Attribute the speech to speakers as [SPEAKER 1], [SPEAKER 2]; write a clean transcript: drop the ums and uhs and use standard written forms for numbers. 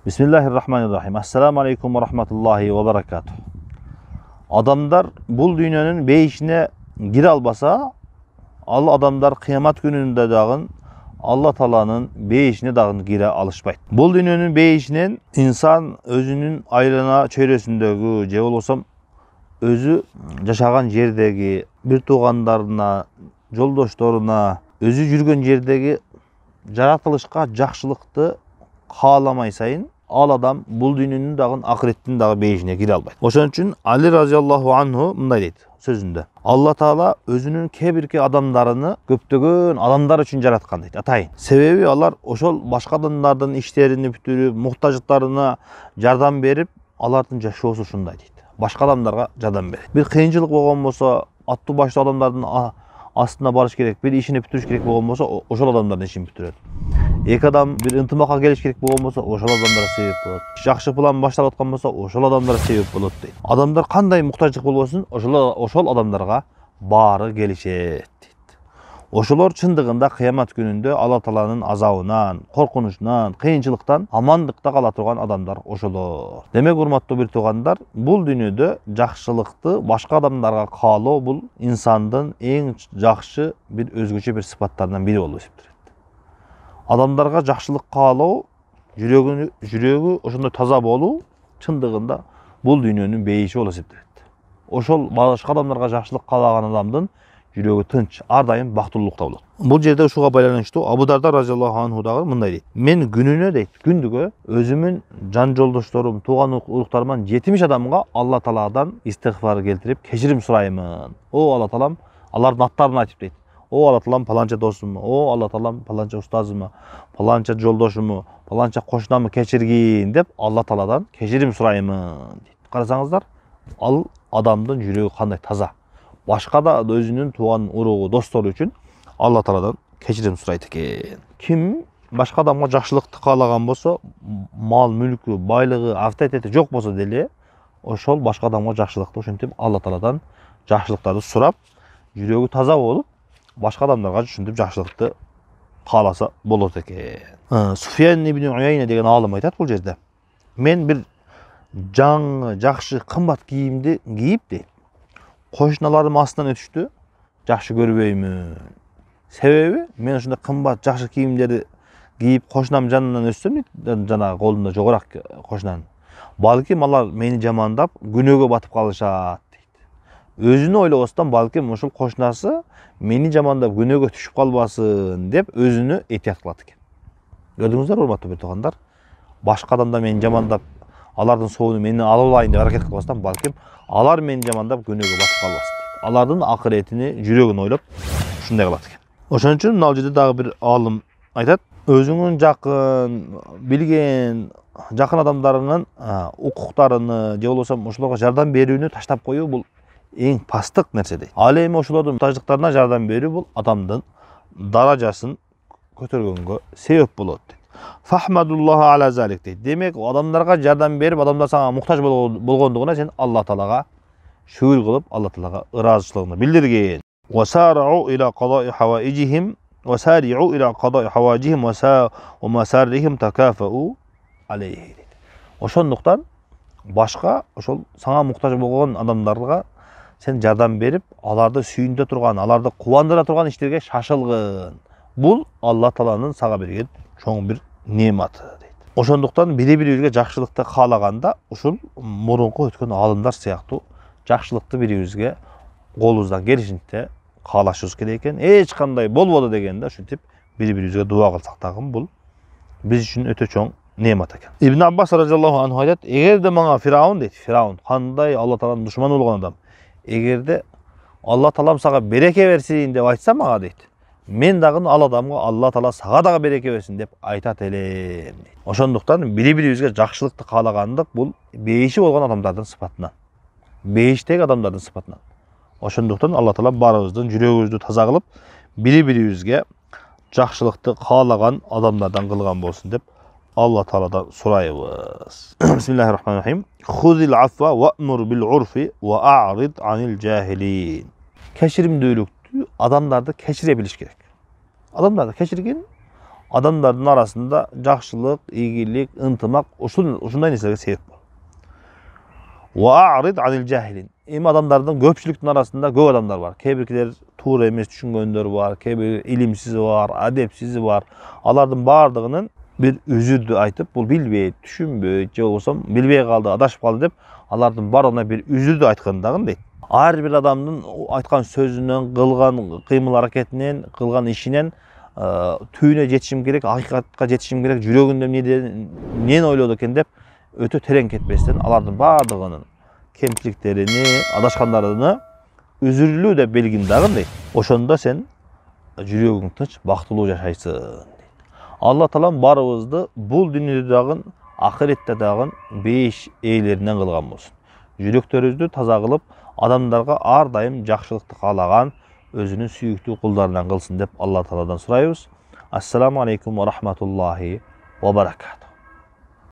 [SPEAKER 1] Bismillahirrahmanirrahim. Assalamu alaikum wa rahmatullahi wa barakatuh. Adamlar bu dünyanın beyişine gire albasa, Allah adamlar kıyamet gününde dağın Allah Tala'nın beyişine dağın gire alışmaydı. Bu dünyanın beyişinin insan özünün aylana çevresindeki, je olsam özü yaşagan yerdeki bir tuğanlarına, joldoşlarına, özü жүрген yerdeki jaratılışka жақшылықты kalamay sayın, al adam bul dünyanın dağın ahiretin dağı beyişine gire albaydı. Oşan üçün Ali raziyallahu anhu mınday deydi sözünde. Allah Taala özünün kebirki adamlarını köptөгөн adamlar üçün jaratkan deydi. Atayın. Sebebi alar oşol başka adamlardan işlerini бүтürüp, muhtaçlıklarına jardam berip, alardın жашоосу ушундай deydi. Başka adamlarga jardam berет. Bir kıyınçılık bolgon bolsa, attı başlı adamlardan aslında barış gerek, bir işini bütürüş gerek bolgon bolsa, oşol adamlardan işini bütüröt. Eki adam bir ынтымакка келиш керек болгон болсо, ошол адамдарга себеп болот. Жакшы план башталып аткан болсо, ошол адамдарга себеп болот дейт. Адамдар кандай муктаждык болбосун, ошол адамдарга баары келишет дейт. Ошолор чындыгында кыямат күнүндө Алла Тааланын азабынан, коркунучунан, кыйынчылыктан амандыкта кала турган адамдар ошолор. Демек, урматтуу бир туугандар, бул дүйнөдө жакшылыкты башка адамдарга каалоо бул инсандын эң жакшы бир өзгөчө бир сыпаттарынан бири болуп эсептелет. Adamlarga жақшылық қалау, жүрегі ошондой таза болуу чындыгында бул дүйнөнүн бейиши болуп эсептелет. Ошол башка адамдарга жакшылык каалаган адамдын жүрөгү тынч, ар дайым бактылуулукта болот. Бул жерде ушуга байланыштуу Абу Дарда разияллаху анху дагы мындай дейт. Мен күнүнө дейт, күндүгө өзүмүн жан жолдошторум, тууган уруктарыман 70 адамга Алла Тааладан истигфар келтирип, кечирим сураймын. О Алла Таалам, алардын аттарын айтып дейт. O Allah Talam palanca dostum, o Allah Talam palanca ustazımı, palanca joldoşumu, palanca koşnamı keçirgin dep Allah Taladan keçirim surayımın deydi. Karasanızlar, al adamdın жүрегі kандай taza. Başka da özünün tuğan uruğu, dostları üçün Allah Taladan keçirim suraydı eken. Kim başka adamga жақшылыкты каалаган болсо, mal, mülkü, байлыгы, авторитети жок болсо деле, ошол başka adamга жақшылыкты ошентип Allah Taladan жақшылыктарды сурап, жүрөгү таза болуп, başka adamlarga düşündüp жақшылыкты кааласа болот экен. Суфиян ибн Уяйна деген алым айтат бул жерде. Мен бир жаңы, жакшы, кымбат кийимди кийип дейт. Кошуналарым астынан өтүштү, жакшы көрбөймүн. Себеби мен ушундай кымбат, жакшы кийимдерди кийип кошунам жанынан өтсөм, жанагы колунда жогорак кошунан. Балким алар мени жамандап, күнөөгө батып калышат дейт. Өзүнү ойлобостон балким ушул кошунасы meni жамандап күнөөгө түшүп калбасын деп өзүнү этият кылат экен. Көрдүңүздөр урматтуу бир туугандар, башка адамдар мени жамандап, алардын соонун мени алып алайын деп аракет кылбастан, балким алар мени жамандап күнөөгө батып калбасын дейт. Алардын акыретини, жүрөгүн ойлоп ушундай кылат экен. Ошон үчүн мына жерде дагы бир алым айтат. Өзүңүн жакын, билген, жакын адамдарынын укуктарыны, же болбосо ошолорго жардам берүүнү таштап коюу бул эң пастык нерсе дейт. Ал эми ошолордун муктаждыктарына жардам берүү бул адамдын даражасын көтөргөнгө себеп болот дейт. Фахмадуллаха аля залик дейт. Демек, адамдарга жардам берип, адамдар сага муктаж болгондугуна сен Алла Таалага шүгүр кылып, Алла Таалага ыраазычылыгыңды билдирген. Васару иля кадаи хаваижихим, васариу иля кадаи хаваижихим ва масаррихим такафау алейхи дейт. Ошондуктан башка ошол сага муктаж болгон адамдарга сен жардам берип, аларды сүйүндө турган, аларды кубандыра турган иштерге шашылгын. Бул Алла Тааланын сага берген чоң бир неаматы дейт. Ошондуктан бири-бирибизге жакшылыкты каалаганда, ушул мурунку өткөн алымдар сыяктуу жакшылыкты бирибизге колубуздан келишинче каалашыбыз керек экен. Эч кандай болбоду дегенде ушинтип бири-бирибизге дуа кылсак дагы бул биз үчүн өтө чоң неамат экен. Ибн Аббас разияллаху анху айтат, эгерде мага Фираун дейт, Фираун кандай Алла Тааланын душманы болгон адам, эгерде Алла Таалам сага береке берсин деп айтса мага дейт, мен дагы ал адамга Алла Таала сага дагы береке берсин деп айтат элем дейт. Ошондуктан бири-бирибизге жакшылыкты каалагандык бул бейиши болгон адамдардын сыпатынан, бейиштеги адамдардын сыпатынан. Ошондуктан Алла Таала баарыбыздын жүрөгүбүздү таза кылып, бири-бирибизге жакшылыкты каалаган адамдардан кылган болсун деп Allah Teala'dan sorayız. Bismillahirrahmanirrahim. Khuzil afwa wa'mur bil urfi ve a'rid anil cahilin. Keşirimdүүлүктү adamlarda keşirebiliş gerek. Adamlarda keşirgin, Adamların arasında жақшылық, игілік, ынтымақ ушундай нерселерге себеп бол. Wa a'rid anil jahilin. Adamlardan köpçülüktün arasında көп adamlar var. Kebirkiler tuğra emes düşüngönдөр var, kebir ilimsizi var, adepsizi var. Alardın bardığının bir üzürdü aytıp, bul bilbey, düşünbey, je bolsam bilbey kaldı, adaşıp kaldı dep, alardın barına bir üzürdü aytkandagın deyt. Her bir adamın aytkan sözünden, kılgan kıymıl hareketinden, kılgan işinden tüyüne жетişim керек, hakikatka жетişim керек, жүрөгүндө neni oylodu eken dep ötө tereң ketпестен алардын бардыгынын кемчиликтерини, адашкандарыны үзүрүлүү деп белгиндагын дейт. Ошондо сен жүрөгүң тынч, бактылуу жашайсың дейт. Алла Таалам барыбызды бул дүйнөдө дагы, ахиретте дагы бейиш ээлеринен кылган болсун. Жүрөктөрүбүздү таза кылып, адамдарга ар дайым жакшылыкты каалаган, өзүнүн сүйүктүү кулдарынан кылсын деп Алла Тааладан сурайбыз. Ассаламу алейкум ва рахматуллахи ва баракатух.